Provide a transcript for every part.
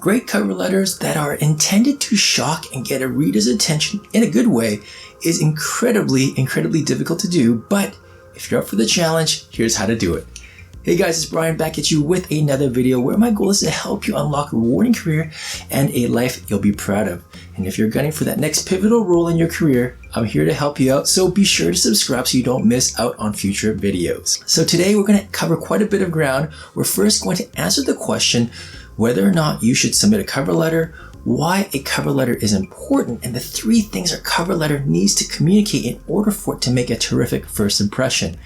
Great cover letters that are intended to shock and get a reader's attention in a good way is incredibly difficult to do, but if you're up for the challenge, here's how to do it. Hey guys, it's Brian back at you with another video where my goal is to help you unlock a rewarding career and a life you'll be proud of. And if you're gunning for that next pivotal role in your career, I'm here to help you out, so be sure to subscribe so you don't miss out on future videos. So today we're going to cover quite a bit of ground. We're first going to answer the question whether or not you should submit a cover letter, why a cover letter is important, and the 3 things a cover letter needs to communicate in order for it to make a terrific first impression.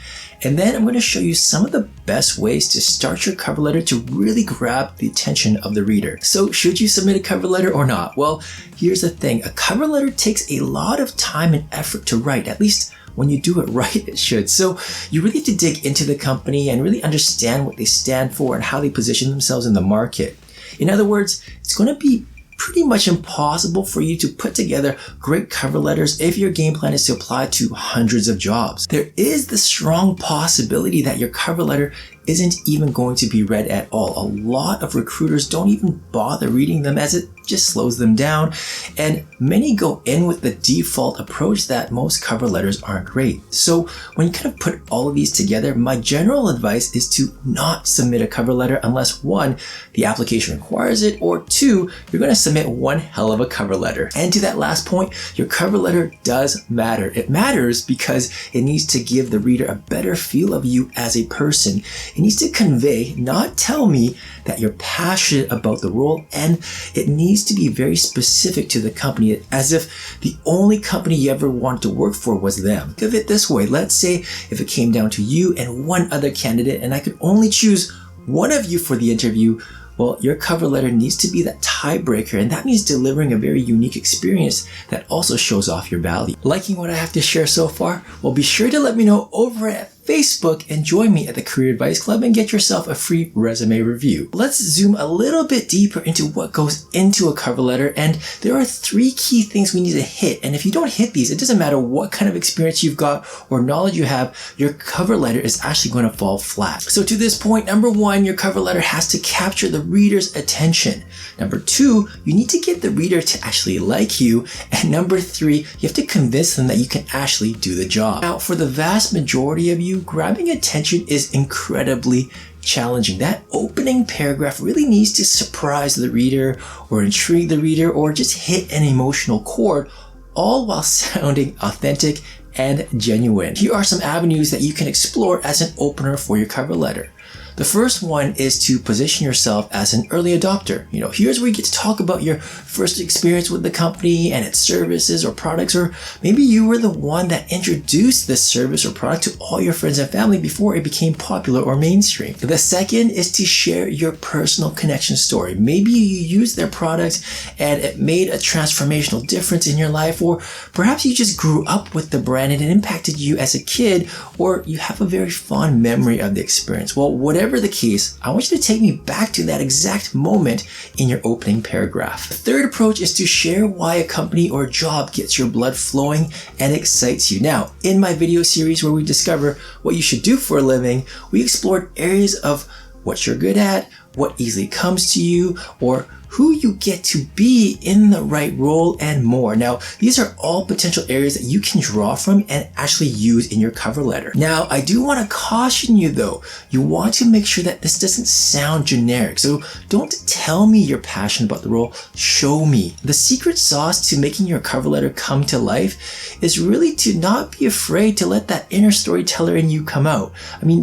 And then I'm going to show you some of the best ways to start your cover letter to really grab the attention of the reader. So should you submit a cover letter or not? Well, here's the thing. A cover letter takes a lot of time and effort to write, at least when you do it right, it should. So you really have to dig into the company and really understand what they stand for and how they position themselves in the market. In other words, it's going to be pretty much impossible for you to put together great cover letters if your game plan is to apply to hundreds of jobs. There is the strong possibility that your cover letter isn't even going to be read at all. A lot of recruiters don't even bother reading them as it just slows them down, and many go in with the default approach that most cover letters aren't great. So when you kind of put all of these together, my general advice is to not submit a cover letter unless 1, the application requires it, or 2, you're going to submit one hell of a cover letter. And to that last point, your cover letter does matter. It matters because it needs to give the reader a better feel of you as a person. It needs to convey, not tell me, that you're passionate about the role, and it needs to be very specific to the company, as if the only company you ever wanted to work for was them. Think of it this way. Let's say if it came down to you and one other candidate, and I could only choose one of you for the interview, well, your cover letter needs to be that tiebreaker, and that means delivering a very unique experience that also shows off your value. Liking what I have to share so far? Well, be sure to let me know over at Facebook and join me at the Career Advice Club and get yourself a free resume review. Let's zoom a little bit deeper into what goes into a cover letter, and there are 3 key things we need to hit. And if you don't hit these, it doesn't matter what kind of experience you've got or knowledge you have, your cover letter is actually going to fall flat. So to this point, number 1, your cover letter has to capture the reader's attention. Number 2, you need to get the reader to actually like you. And number 3, you have to convince them that you can actually do the job. Now, for the vast majority of you, grabbing attention is incredibly challenging. That opening paragraph really needs to surprise the reader or intrigue the reader or just hit an emotional chord, all while sounding authentic and genuine. Here are some avenues that you can explore as an opener for your cover letter. The first one is to position yourself as an early adopter. Here's where you get to talk about your first experience with the company and its services or products, or maybe you were the one that introduced this service or product to all your friends and family before it became popular or mainstream. The second is to share your personal connection story. Maybe you used their product and it made a transformational difference in your life, or perhaps you just grew up with the brand and it impacted you as a kid, or you have a very fond memory of the experience. Well, whatever the case, I want you to take me back to that exact moment in your opening paragraph. The third approach is to share why a company or job gets your blood flowing and excites you. Now, in my video series where we discover what you should do for a living, we explored areas of what you're good at, what easily comes to you, or who you get to be in the right role, and more. Now, these are all potential areas that you can draw from and actually use in your cover letter. Now, I do want to caution you though, you want to make sure that this doesn't sound generic. So don't tell me you're passionate about the role, show me. The secret sauce to making your cover letter come to life is really to not be afraid to let that inner storyteller in you come out.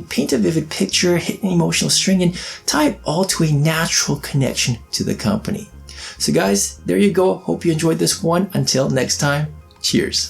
Paint a vivid picture, hit an emotional string, and tie it all to a natural connection to the company. So guys, there you go. Hope you enjoyed this one. Until next time, cheers.